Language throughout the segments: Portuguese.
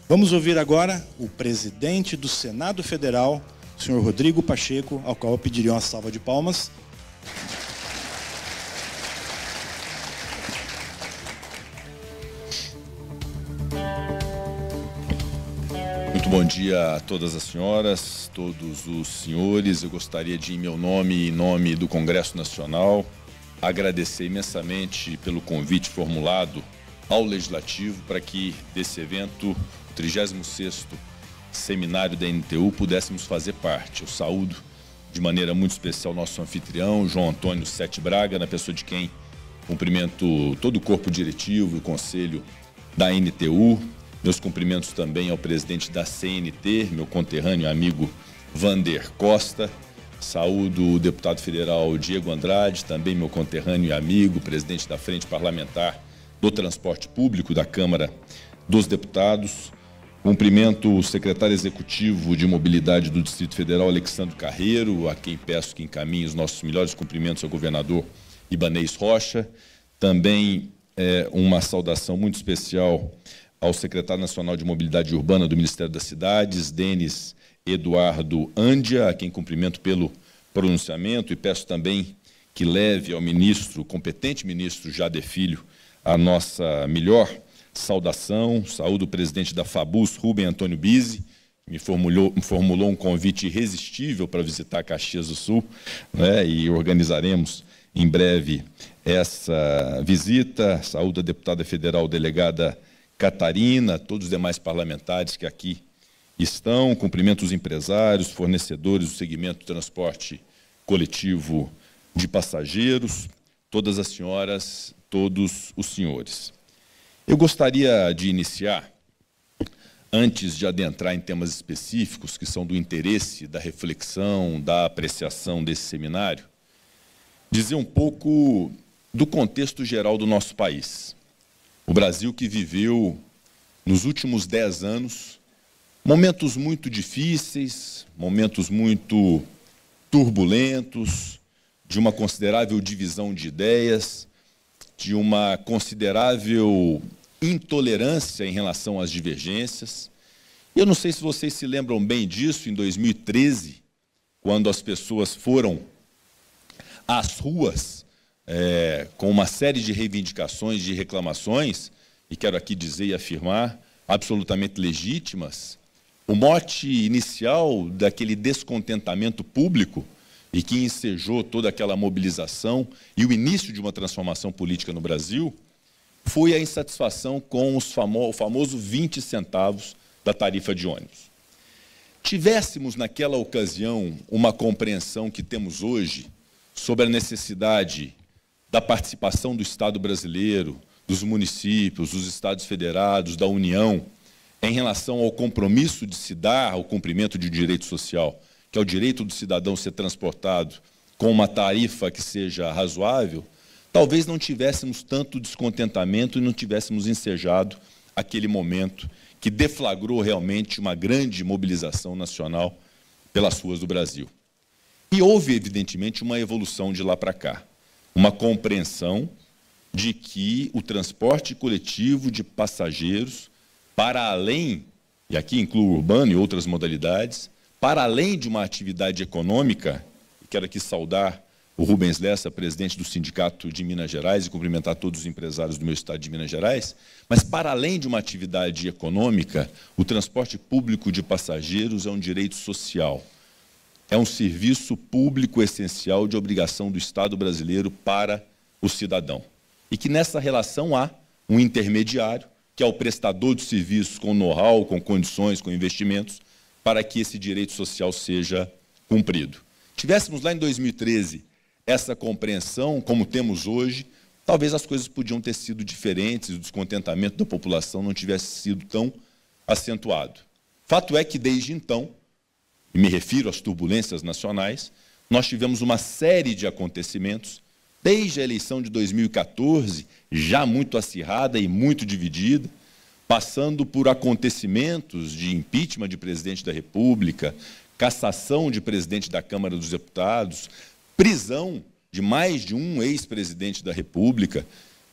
Vamos ouvir agora o presidente do Senado Federal, o senhor Rodrigo Pacheco, ao qual eu pediria uma salva de palmas. Muito bom dia a todas as senhoras, todos os senhores. Eu gostaria de, em meu nome e em nome do Congresso Nacional, agradecer imensamente pelo convite formulado ao Legislativo para que desse evento, o 36º Seminário da NTU, pudéssemos fazer parte. Eu saúdo de maneira muito especial nosso anfitrião, João Antônio Sete Braga, na pessoa de quem cumprimento todo o corpo diretivo e o conselho da NTU. Meus cumprimentos também ao presidente da CNT, meu conterrâneo e amigo Vander Costa. Saúdo o deputado federal Diego Andrade, também meu conterrâneo e amigo, presidente da Frente Parlamentar do Transporte Público da Câmara dos Deputados. Cumprimento o secretário executivo de Mobilidade do Distrito Federal, Alexandre Carreiro, a quem peço que encaminhe os nossos melhores cumprimentos ao governador Ibanez Rocha. Também uma saudação muito especial ao secretário nacional de Mobilidade Urbana do Ministério das Cidades, Denis Eduardo Andia, a quem cumprimento pelo pronunciamento e peço também que leve ao ministro, competente ministro Jader Filho, a nossa melhor saudação. Saúdo o presidente da FABUS, Rubem Antônio Bizzi, que me formulou um convite irresistível para visitar Caxias do Sul, né, e organizaremos em breve essa visita. Saúdo a deputada federal delegada Catarina, todos os demais parlamentares que aqui estão. Cumprimento os empresários, fornecedores do segmento do transporte coletivo de passageiros, todas as senhoras, todos os senhores. Eu gostaria de iniciar, antes de adentrar em temas específicos que são do interesse, da reflexão, da apreciação desse seminário, dizer um pouco do contexto geral do nosso país. O Brasil que viveu, nos últimos 10 anos, momentos muito difíceis, momentos muito turbulentos, de uma considerável divisão de ideias, de uma considerável intolerância em relação às divergências. Eu não sei se vocês se lembram bem disso, em 2013, quando as pessoas foram às ruas com uma série de reivindicações, de reclamações, e quero aqui dizer e afirmar, absolutamente legítimas. O mote inicial daquele descontentamento público e que ensejou toda aquela mobilização e o início de uma transformação política no Brasil foi a insatisfação com o famoso 20 centavos da tarifa de ônibus. Tivéssemos naquela ocasião uma compreensão que temos hoje sobre a necessidade da participação do Estado brasileiro, dos municípios, dos Estados federados, da União, em relação ao compromisso de se dar ao cumprimento de um direito social, que é o direito do cidadão ser transportado com uma tarifa que seja razoável, talvez não tivéssemos tanto descontentamento e não tivéssemos ensejado aquele momento que deflagrou realmente uma grande mobilização nacional pelas ruas do Brasil. E houve, evidentemente, uma evolução de lá para cá, uma compreensão de que o transporte coletivo de passageiros, para além, e aqui incluo o urbano e outras modalidades, para além de uma atividade econômica, quero aqui saudar o Rubens Lessa, presidente do Sindicato de Minas Gerais, e cumprimentar todos os empresários do meu estado de Minas Gerais, mas para além de uma atividade econômica, o transporte público de passageiros é um direito social. É um serviço público essencial de obrigação do Estado brasileiro para o cidadão. E que nessa relação há um intermediário, que é o prestador de serviços com know-how, com condições, com investimentos, para que esse direito social seja cumprido. Tivéssemos lá em 2013 essa compreensão, como temos hoje, talvez as coisas podiam ter sido diferentes, o descontentamento da população não tivesse sido tão acentuado. Fato é que, desde então, e me refiro às turbulências nacionais, nós tivemos uma série de acontecimentos, desde a eleição de 2014, já muito acirrada e muito dividida, passando por acontecimentos de impeachment de presidente da República, cassação de presidente da Câmara dos Deputados, prisão de mais de um ex-presidente da República,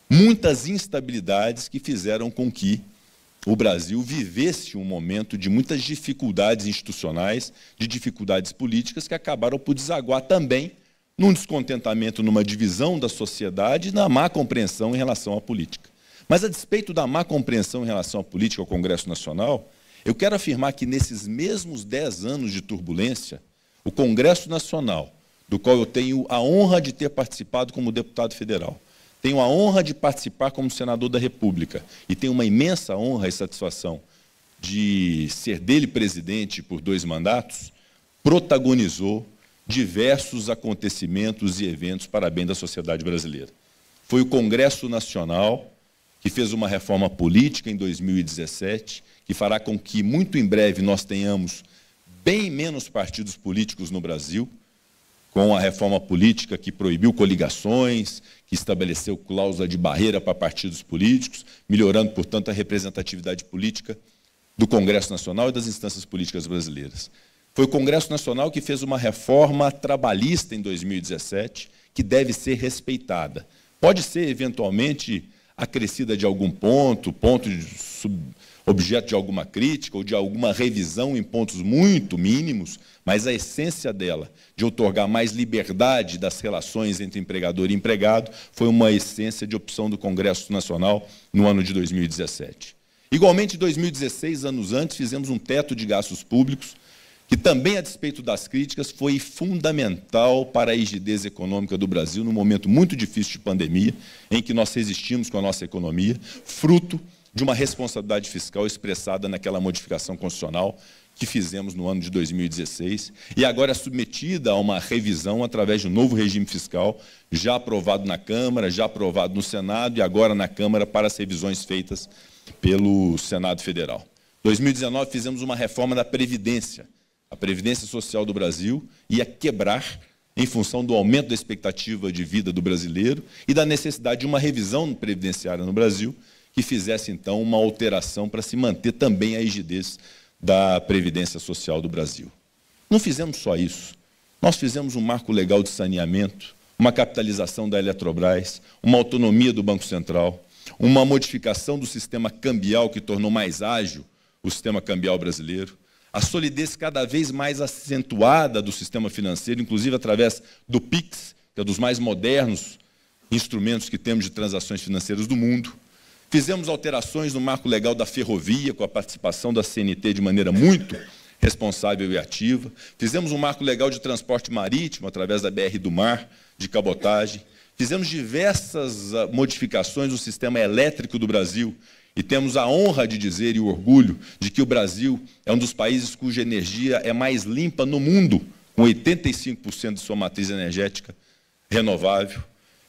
muitas instabilidades que fizeram com que o Brasil vivesse um momento de muitas dificuldades institucionais, de dificuldades políticas, que acabaram por desaguar também num descontentamento, numa divisão da sociedade e na má compreensão em relação à política. Mas, a despeito da má compreensão em relação à política ao Congresso Nacional, eu quero afirmar que, nesses mesmos 10 anos de turbulência, o Congresso Nacional, do qual eu tenho a honra de ter participado como deputado federal, tenho a honra de participar como senador da República e tenho uma imensa honra e satisfação de ser dele presidente por 2 mandatos, protagonizou diversos acontecimentos e eventos para bem da sociedade brasileira. Foi o Congresso Nacional que fez uma reforma política em 2017, que fará com que, muito em breve, nós tenhamos bem menos partidos políticos no Brasil, com a reforma política que proibiu coligações, que estabeleceu cláusula de barreira para partidos políticos, melhorando, portanto, a representatividade política do Congresso Nacional e das instâncias políticas brasileiras. Foi o Congresso Nacional que fez uma reforma trabalhista em 2017, que deve ser respeitada. Pode ser, eventualmente, acrescida de algum ponto objeto de alguma crítica ou de alguma revisão em pontos muito mínimos, mas a essência dela, de outorgar mais liberdade das relações entre empregador e empregado, foi uma essência de opção do Congresso Nacional no ano de 2017. Igualmente, em 2016, anos antes, fizemos um teto de gastos públicos, que também, a despeito das críticas, foi fundamental para a rigidez econômica do Brasil, num momento muito difícil de pandemia, em que nós resistimos com a nossa economia, fruto de uma responsabilidade fiscal expressada naquela modificação constitucional que fizemos no ano de 2016, e agora é submetida a uma revisão através de um novo regime fiscal, já aprovado na Câmara, já aprovado no Senado, e agora na Câmara para as revisões feitas pelo Senado Federal. Em 2019, fizemos uma reforma da Previdência. A Previdência Social do Brasil ia quebrar em função do aumento da expectativa de vida do brasileiro e da necessidade de uma revisão previdenciária no Brasil, que fizesse, então, uma alteração para se manter também a rigidez da Previdência Social do Brasil. Não fizemos só isso. Nós fizemos um marco legal de saneamento, uma capitalização da Eletrobras, uma autonomia do Banco Central, uma modificação do sistema cambial que tornou mais ágil o sistema cambial brasileiro, a solidez cada vez mais acentuada do sistema financeiro, inclusive através do PIX, que é um dos mais modernos instrumentos que temos de transações financeiras do mundo. Fizemos alterações no marco legal da ferrovia, com a participação da CNT de maneira muito responsável e ativa. Fizemos um marco legal de transporte marítimo, através da BR do Mar, de cabotagem. Fizemos diversas modificações no sistema elétrico do Brasil, e temos a honra de dizer e o orgulho de que o Brasil é um dos países cuja energia é mais limpa no mundo, com 85% de sua matriz energética renovável.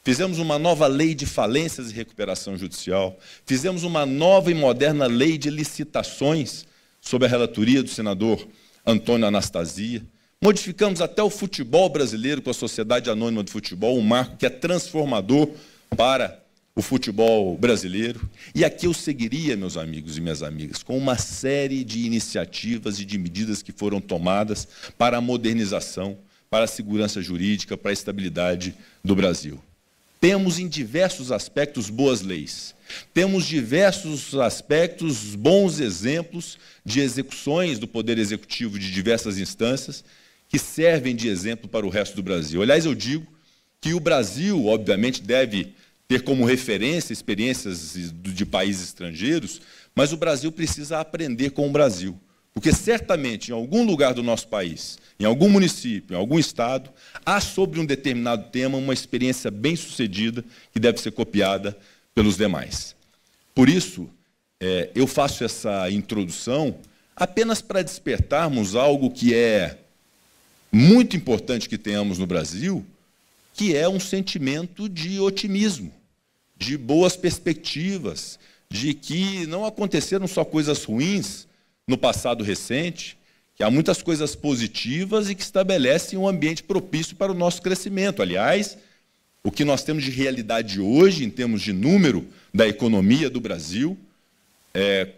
Fizemos uma nova lei de falências e recuperação judicial. Fizemos uma nova e moderna lei de licitações, sob a relatoria do senador Antônio Anastasia. Modificamos até o futebol brasileiro com a Sociedade Anônima do Futebol, um marco que é transformador para o futebol brasileiro. E aqui eu seguiria, meus amigos e minhas amigas, com uma série de iniciativas e de medidas que foram tomadas para a modernização, para a segurança jurídica, para a estabilidade do Brasil. Temos, em diversos aspectos, boas leis. Temos diversos aspectos, bons exemplos de execuções do Poder Executivo de diversas instâncias que servem de exemplo para o resto do Brasil. Aliás, eu digo que o Brasil, obviamente, deve ter como referência experiências de países estrangeiros, mas o Brasil precisa aprender com o Brasil. Porque, certamente, em algum lugar do nosso país, em algum município, em algum estado, há sobre um determinado tema uma experiência bem-sucedida que deve ser copiada pelos demais. Por isso, eu faço essa introdução apenas para despertarmos algo que é muito importante que tenhamos no Brasil, que é um sentimento de otimismo, de boas perspectivas, de que não aconteceram só coisas ruins no passado recente, que há muitas coisas positivas e que estabelecem um ambiente propício para o nosso crescimento. Aliás, o que nós temos de realidade hoje, em termos de número da economia do Brasil,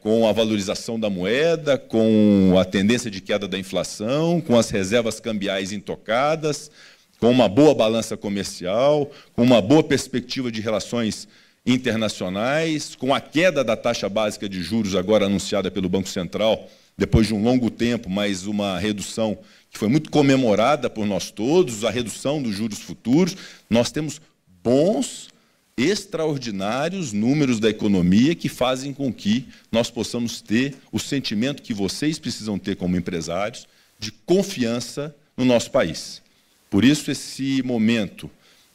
com a valorização da moeda, com a tendência de queda da inflação, com as reservas cambiais intocadas, com uma boa balança comercial, com uma boa perspectiva de relações internacionais, com a queda da taxa básica de juros agora anunciada pelo Banco Central, depois de um longo tempo, mas uma redução que foi muito comemorada por nós todos, a redução dos juros futuros. Nós temos bons, extraordinários números da economia que fazem com que nós possamos ter o sentimento que vocês precisam ter como empresários de confiança no nosso país. Por isso, esse momento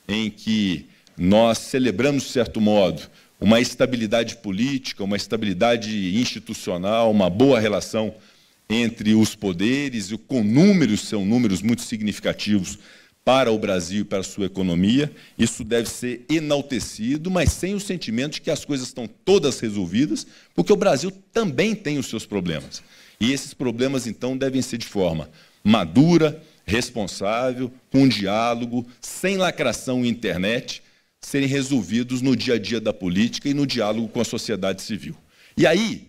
em que nós celebramos, de certo modo, uma estabilidade política, uma estabilidade institucional, uma boa relação entre os poderes, e com números, são números muito significativos para o Brasil e para a sua economia, isso deve ser enaltecido, mas sem o sentimento de que as coisas estão todas resolvidas, porque o Brasil também tem os seus problemas. E esses problemas, então, devem ser de forma madura, responsável, com diálogo, sem lacração e internet, serem resolvidos no dia a dia da política e no diálogo com a sociedade civil. E aí,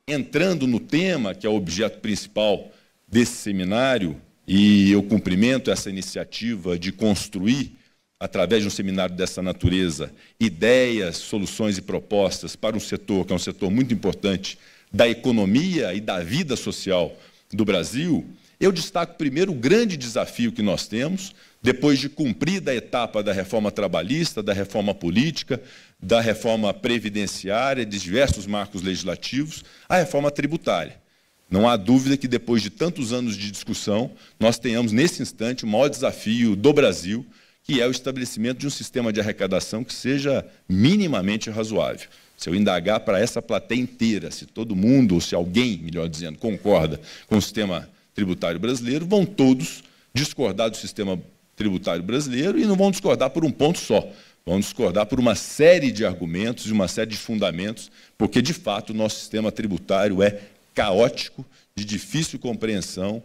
entrando no tema, que é o objeto principal desse seminário, e eu cumprimento essa iniciativa de construir, através de um seminário dessa natureza, ideias, soluções e propostas para um setor, que é um setor muito importante, da economia e da vida social do Brasil, eu destaco primeiro o grande desafio que nós temos, depois de cumprida a etapa da reforma trabalhista, da reforma política, da reforma previdenciária, de diversos marcos legislativos, a reforma tributária. Não há dúvida que, depois de tantos anos de discussão, nós tenhamos, nesse instante, o maior desafio do Brasil, que é o estabelecimento de um sistema de arrecadação que seja minimamente razoável. Se eu indagar para essa plateia inteira, se todo mundo, ou se alguém, melhor dizendo, concorda com o sistema tributário brasileiro, vão todos discordar do sistema tributário brasileiro e não vão discordar por um ponto só. Vão discordar por uma série de argumentos e uma série de fundamentos, porque, de fato, o nosso sistema tributário é caótico, de difícil compreensão,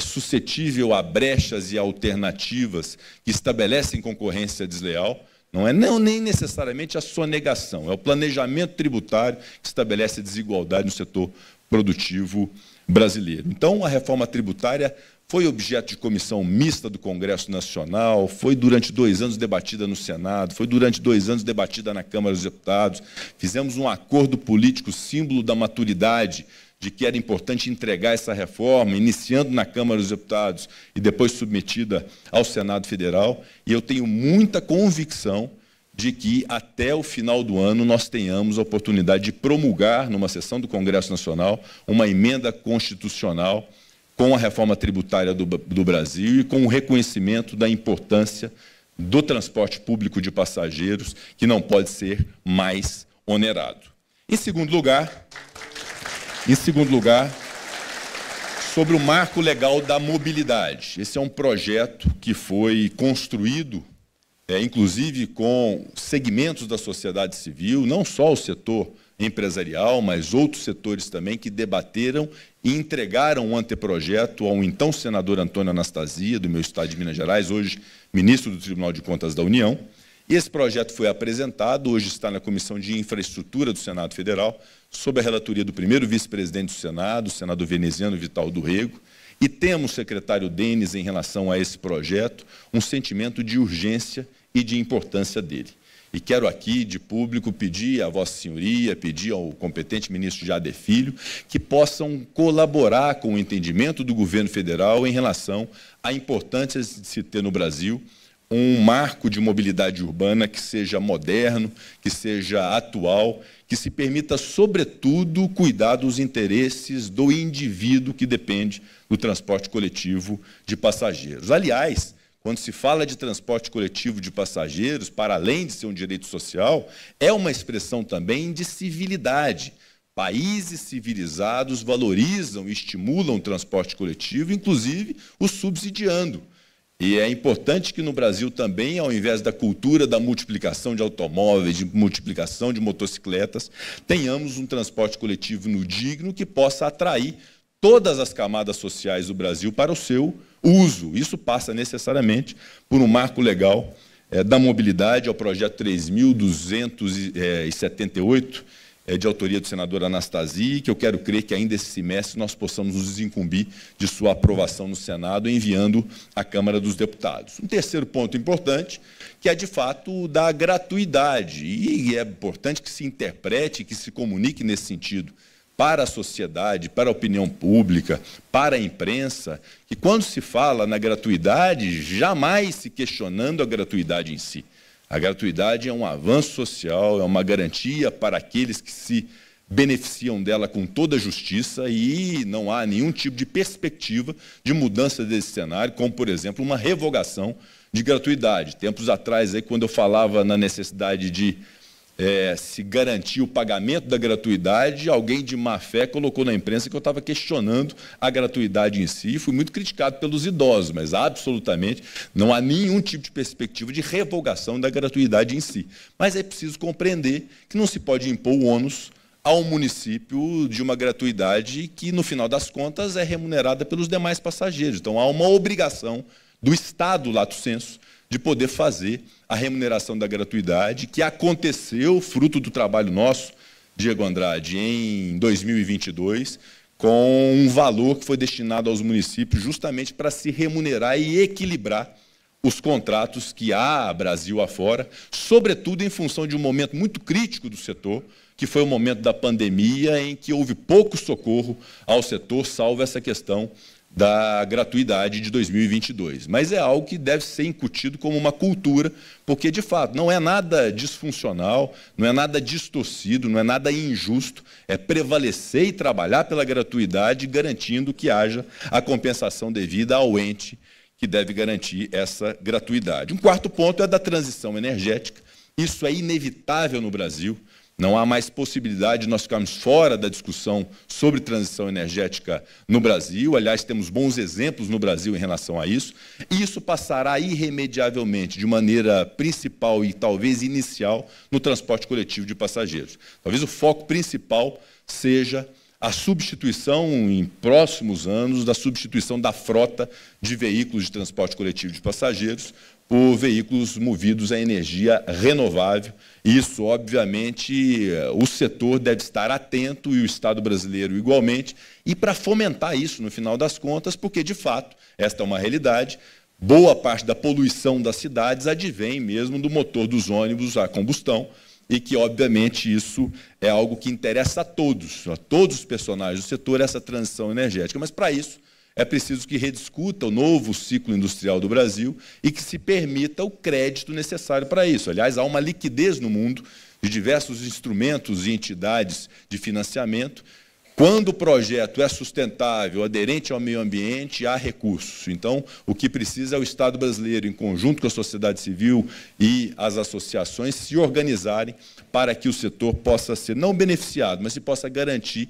suscetível a brechas e alternativas que estabelecem concorrência desleal. Não é nem necessariamente a sonegação, é o planejamento tributário que estabelece desigualdade no setor produtivo brasileiro. Então, a reforma tributária foi objeto de comissão mista do Congresso Nacional, foi durante 2 anos debatida no Senado, foi durante 2 anos debatida na Câmara dos Deputados. Fizemos um acordo político, símbolo da maturidade, de que era importante entregar essa reforma, iniciando na Câmara dos Deputados e depois submetida ao Senado Federal. E eu tenho muita convicção de que, até o final do ano, nós tenhamos a oportunidade de promulgar, numa sessão do Congresso Nacional, uma emenda constitucional com a reforma tributária do Brasil e com o reconhecimento da importância do transporte público de passageiros, que não pode ser mais onerado. Em segundo lugar, sobre o marco legal da mobilidade. Esse é um projeto que foi construído, inclusive com segmentos da sociedade civil, não só o setor empresarial, mas outros setores também que debateram e entregaram um anteprojeto ao então senador Antônio Anastasia, do meu estado de Minas Gerais, hoje ministro do Tribunal de Contas da União. E esse projeto foi apresentado, hoje está na Comissão de Infraestrutura do Senado Federal, sob a relatoria do primeiro vice-presidente do Senado, o senador veneziano Vital do Rego, e temos, secretário Denis, em relação a esse projeto, um sentimento de urgência e de importância dele. E quero aqui, de público, pedir à Vossa Senhoria, pedir ao competente ministro Jade Filho, que possam colaborar com o entendimento do governo federal em relação à importância de se ter no Brasil um marco de mobilidade urbana que seja moderno, que seja atual, que se permita, sobretudo, cuidar dos interesses do indivíduo que depende do transporte coletivo de passageiros. Aliás, quando se fala de transporte coletivo de passageiros, para além de ser um direito social, é uma expressão também de civilidade. Países civilizados valorizam e estimulam o transporte coletivo, inclusive o subsidiando. E é importante que no Brasil também, ao invés da cultura da multiplicação de automóveis, de multiplicação de motocicletas, tenhamos um transporte coletivo no digno que possa atrair todas as camadas sociais do Brasil para o seu uso. Isso passa necessariamente por um marco legal da mobilidade, ao projeto 3.278, de autoria do senador Anastasia, que eu quero crer que ainda esse semestre nós possamos nos desincumbir de sua aprovação no Senado, enviando à Câmara dos Deputados. Um terceiro ponto importante, que é, de fato, da gratuidade, e é importante que se interprete, que se comunique nesse sentido para a sociedade, para a opinião pública, para a imprensa, que quando se fala na gratuidade, jamais se questionando a gratuidade em si. A gratuidade é um avanço social, é uma garantia para aqueles que se beneficiam dela com toda a justiça e não há nenhum tipo de perspectiva de mudança desse cenário, como, por exemplo, uma revogação de gratuidade. Tempos atrás, aí, quando eu falava na necessidade de se garantir o pagamento da gratuidade, alguém de má fé colocou na imprensa que eu estava questionando a gratuidade em si, e fui muito criticado pelos idosos, mas absolutamente não há nenhum tipo de perspectiva de revogação da gratuidade em si. Mas é preciso compreender que não se pode impor o ônus ao município de uma gratuidade que, no final das contas, é remunerada pelos demais passageiros. Então, há uma obrigação do Estado, lato sensu, de poder fazer a remuneração da gratuidade, que aconteceu, fruto do trabalho nosso, Diego Andrade, em 2022, com um valor que foi destinado aos municípios justamente para se remunerar e equilibrar os contratos que há Brasil afora, sobretudo em função de um momento muito crítico do setor, que foi o momento da pandemia, em que houve pouco socorro ao setor, salvo essa questão da gratuidade de 2022. Mas é algo que deve ser incutido como uma cultura, porque, de fato, não é nada disfuncional, não é nada distorcido, não é nada injusto, é prevalecer e trabalhar pela gratuidade, garantindo que haja a compensação devida ao ente que deve garantir essa gratuidade. Um quarto ponto é da transição energética. Isso é inevitável no Brasil. Não há mais possibilidade de nós ficarmos fora da discussão sobre transição energética no Brasil. Aliás, temos bons exemplos no Brasil em relação a isso. E isso passará irremediavelmente, de maneira principal e talvez inicial, no transporte coletivo de passageiros. Talvez o foco principal seja a substituição, em próximos anos, da substituição da frota de veículos de transporte coletivo de passageiros por veículos movidos a energia renovável. Isso, obviamente, o setor deve estar atento, e o Estado brasileiro igualmente, e para fomentar isso, no final das contas, porque, de fato, esta é uma realidade, boa parte da poluição das cidades advém mesmo do motor dos ônibus a combustão, e que, obviamente, isso é algo que interessa a todos os personagens do setor, essa transição energética. Mas, para isso, é preciso que rediscuta o novo ciclo industrial do Brasil e que se permita o crédito necessário para isso. Aliás, há uma liquidez no mundo de diversos instrumentos e entidades de financiamento. Quando o projeto é sustentável, aderente ao meio ambiente, há recursos. Então, o que precisa é o Estado brasileiro, em conjunto com a sociedade civil e as associações, se organizarem para que o setor possa ser não beneficiado, mas se possa garantir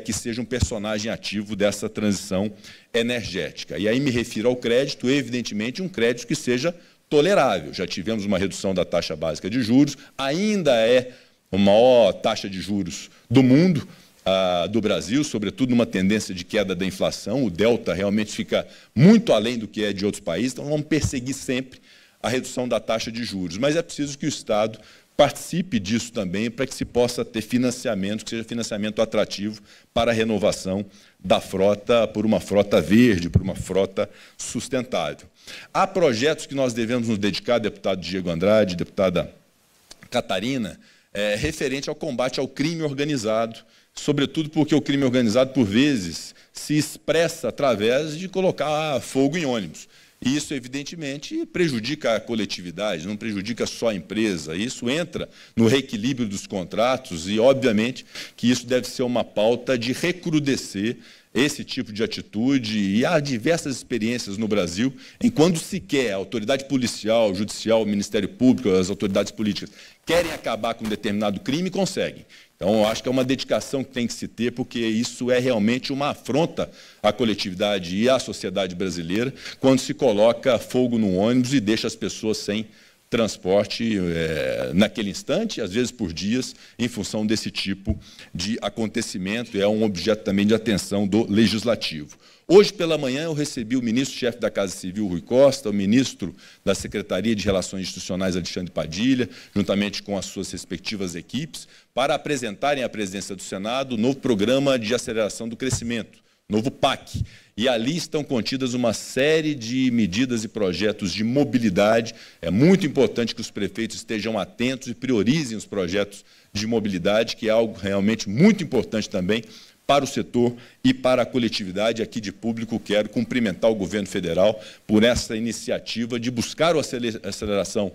que seja um personagem ativo dessa transição energética. E aí me refiro ao crédito, evidentemente, um crédito que seja tolerável. Já tivemos uma redução da taxa básica de juros, ainda é a maior taxa de juros do mundo, do Brasil, sobretudo numa tendência de queda da inflação. O delta realmente fica muito além do que é de outros países, então vamos perseguir sempre a redução da taxa de juros. Mas é preciso que o Estado participe disso também, para que se possa ter financiamento, que seja financiamento atrativo para a renovação da frota, por uma frota verde, por uma frota sustentável. Há projetos que nós devemos nos dedicar, deputado Diego Andrade, deputada Catarina, referente ao combate ao crime organizado, sobretudo porque o crime organizado, por vezes, se expressa através de colocar fogo em ônibus. E isso, evidentemente, prejudica a coletividade, não prejudica só a empresa. Isso entra no reequilíbrio dos contratos e, obviamente, que isso deve ser uma pauta de recrudescer esse tipo de atitude. E há diversas experiências no Brasil em quando sequer a autoridade policial, judicial, o Ministério Público, as autoridades políticas querem acabar com um determinado crime, conseguem. Então, eu acho que é uma dedicação que tem que se ter, porque isso é realmente uma afronta à coletividade e à sociedade brasileira, quando se coloca fogo no ônibus e deixa as pessoas sem transporte naquele instante, às vezes por dias, em função desse tipo de acontecimento. É um objeto também de atenção do Legislativo. Hoje pela manhã eu recebi o ministro-chefe da Casa Civil, Rui Costa, o ministro da Secretaria de Relações Institucionais, Alexandre Padilha, juntamente com as suas respectivas equipes, para apresentarem à presidência do Senado o novo Programa de Aceleração do Crescimento, novo PAC. E ali estão contidas uma série de medidas e projetos de mobilidade. É muito importante que os prefeitos estejam atentos e priorizem os projetos de mobilidade, que é algo realmente muito importante também para o setor e para a coletividade. Aqui de público quero cumprimentar o governo federal por essa iniciativa de buscar a aceleração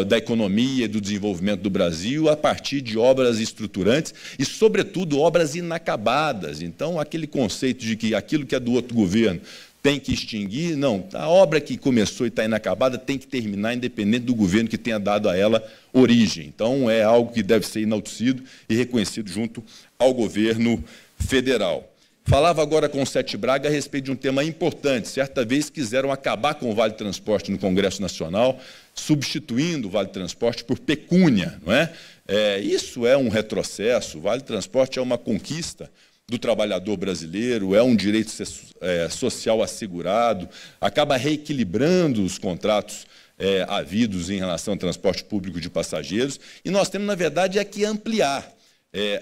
da economia e do desenvolvimento do Brasil a partir de obras estruturantes e, sobretudo, obras inacabadas. Então, aquele conceito de que aquilo que é do outro governo tem que extinguir, não. A obra que começou e está inacabada tem que terminar, independente do governo que tenha dado a ela origem. Então, é algo que deve ser enaltecido e reconhecido junto ao governo federal. Falava agora com o Sete Braga a respeito de um tema importante. Certa vez quiseram acabar com o Vale Transporte no Congresso Nacional, substituindo o Vale Transporte por pecúnia, não é? Isso é um retrocesso. O Vale Transporte é uma conquista do trabalhador brasileiro, é um direito social assegurado, acaba reequilibrando os contratos havidos em relação ao transporte público de passageiros, e nós temos, na verdade, que ampliar.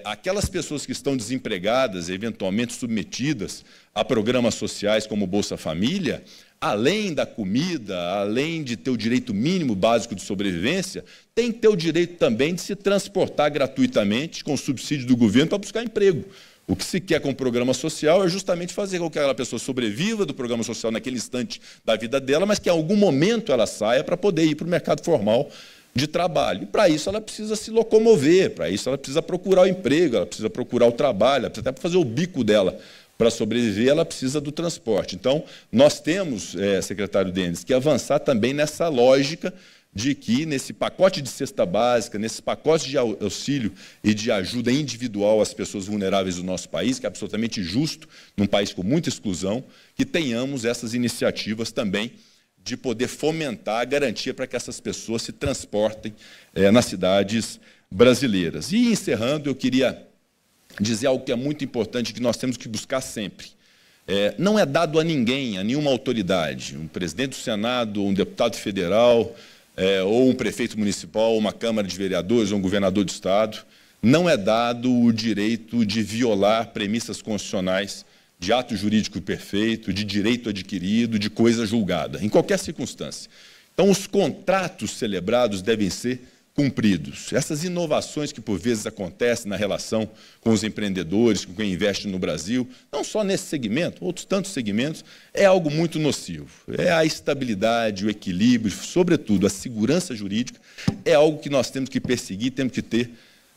Aquelas pessoas que estão desempregadas, eventualmente submetidas a programas sociais como Bolsa Família, além da comida, além de ter o direito mínimo básico de sobrevivência, tem que ter o direito também de se transportar gratuitamente com subsídio do governo para buscar emprego. O que se quer com o programa social é justamente fazer com que aquela pessoa sobreviva do programa social naquele instante da vida dela, mas que em algum momento ela saia para poder ir para o mercado formal de trabalho. E para isso ela precisa se locomover, para isso ela precisa procurar o emprego, ela precisa procurar o trabalho, até para fazer o bico dela. Para sobreviver, ela precisa do transporte. Então, nós temos, secretário Denis, que avançar também nessa lógica de que, nesse pacote de cesta básica, nesse pacote de auxílio e de ajuda individual às pessoas vulneráveis do nosso país, que é absolutamente justo, num país com muita exclusão, que tenhamos essas iniciativas também de poder fomentar a garantia para que essas pessoas se transportem nas cidades brasileiras. E, encerrando, eu queria dizer algo que é muito importante, que nós temos que buscar sempre. Não é dado a ninguém, a nenhuma autoridade, um presidente do Senado, um deputado federal, ou um prefeito municipal, uma Câmara de Vereadores, ou um governador do Estado, não é dado o direito de violar premissas constitucionais de ato jurídico perfeito, de direito adquirido, de coisa julgada, em qualquer circunstância. Então, os contratos celebrados devem ser cumpridos. Essas inovações que, por vezes, acontecem na relação com os empreendedores, com quem investe no Brasil, não só nesse segmento, outros tantos segmentos, é algo muito nocivo. A estabilidade, o equilíbrio, sobretudo a segurança jurídica, é algo que nós temos que perseguir, temos que ter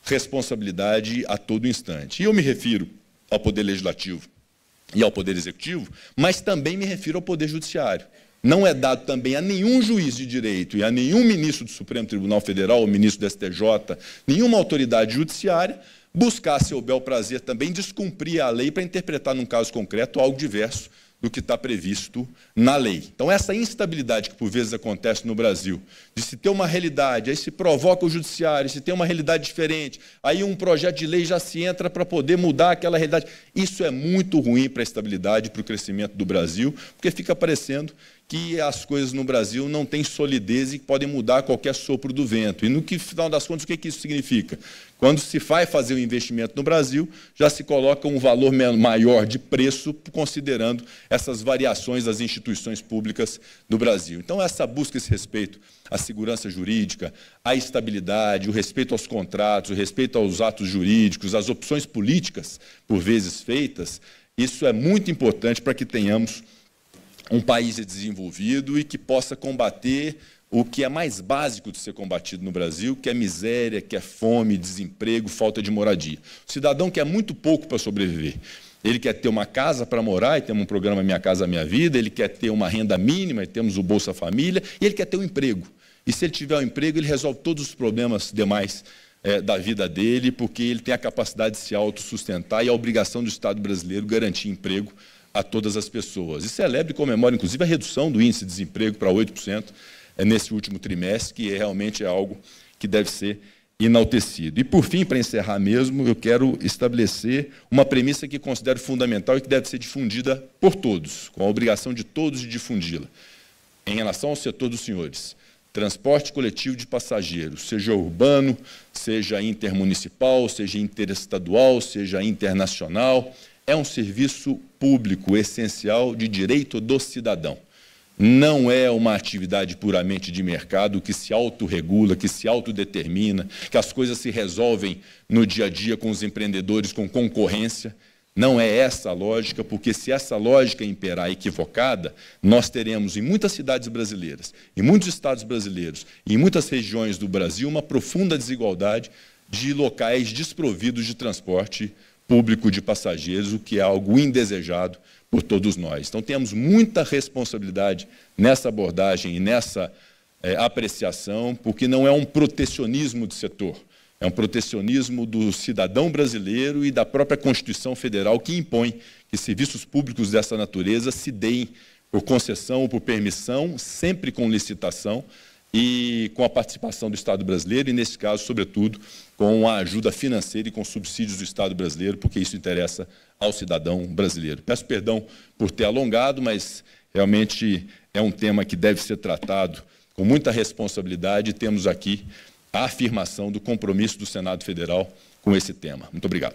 responsabilidade a todo instante. E eu me refiro ao Poder Legislativo e ao Poder Executivo, mas também me refiro ao Poder Judiciário. Não é dado também a nenhum juiz de direito e a nenhum ministro do Supremo Tribunal Federal, ou ministro do STJ, nenhuma autoridade judiciária, buscar, seu bel prazer, também descumprir a lei para interpretar, num caso concreto, algo diverso do que está previsto na lei. Então, essa instabilidade que, por vezes, acontece no Brasil, de se ter uma realidade, aí se provoca o judiciário, se tem uma realidade diferente, aí um projeto de lei já se entra para poder mudar aquela realidade. Isso é muito ruim para a estabilidade e para o crescimento do Brasil, porque fica parecendo que as coisas no Brasil não têm solidez e podem mudar a qualquer sopro do vento. E, no final das contas, o que isso significa? Quando se vai fazer um investimento no Brasil, já se coloca um valor maior de preço, considerando essas variações das instituições públicas do Brasil. Então, essa busca, esse respeito à segurança jurídica, à estabilidade, o respeito aos contratos, o respeito aos atos jurídicos, às opções políticas, por vezes feitas, isso é muito importante para que tenhamos um país desenvolvido e que possa combater o que é mais básico de ser combatido no Brasil, que é miséria, que é fome, desemprego, falta de moradia. O cidadão quer muito pouco para sobreviver. Ele quer ter uma casa para morar, e temos um programa Minha Casa Minha Vida, ele quer ter uma renda mínima, e temos o Bolsa Família, e ele quer ter um emprego. E se ele tiver um emprego, ele resolve todos os problemas demais da vida dele, porque ele tem a capacidade de se autossustentar e a obrigação do Estado brasileiro garantir emprego a todas as pessoas. E celebra e comemora, inclusive, a redução do índice de desemprego para 8% nesse último trimestre, que realmente é algo que deve ser enaltecido. E, por fim, para encerrar mesmo, eu quero estabelecer uma premissa que considero fundamental e que deve ser difundida por todos, com a obrigação de todos de difundi-la. Em relação ao setor dos senhores, transporte coletivo de passageiros, seja urbano, seja intermunicipal, seja interestadual, seja internacional, é um serviço público essencial de direito do cidadão. Não é uma atividade puramente de mercado que se autorregula, que se autodetermina, que as coisas se resolvem no dia a dia com os empreendedores, com concorrência. Não é essa a lógica, porque se essa lógica imperar equivocada, nós teremos em muitas cidades brasileiras, em muitos estados brasileiros e em muitas regiões do Brasil uma profunda desigualdade de locais desprovidos de transporte público de passageiros, o que é algo indesejado por todos nós. Então, temos muita responsabilidade nessa abordagem e nessa apreciação, porque não é um protecionismo do setor, é um protecionismo do cidadão brasileiro e da própria Constituição Federal, que impõe que serviços públicos dessa natureza se deem por concessão ou por permissão, sempre com licitação e com a participação do Estado brasileiro, e, nesse caso, sobretudo, com a ajuda financeira e com subsídios do Estado brasileiro, porque isso interessa ao cidadão brasileiro. Peço perdão por ter alongado, mas realmente é um tema que deve ser tratado com muita responsabilidade, e temos aqui a afirmação do compromisso do Senado Federal com esse tema. Muito obrigado.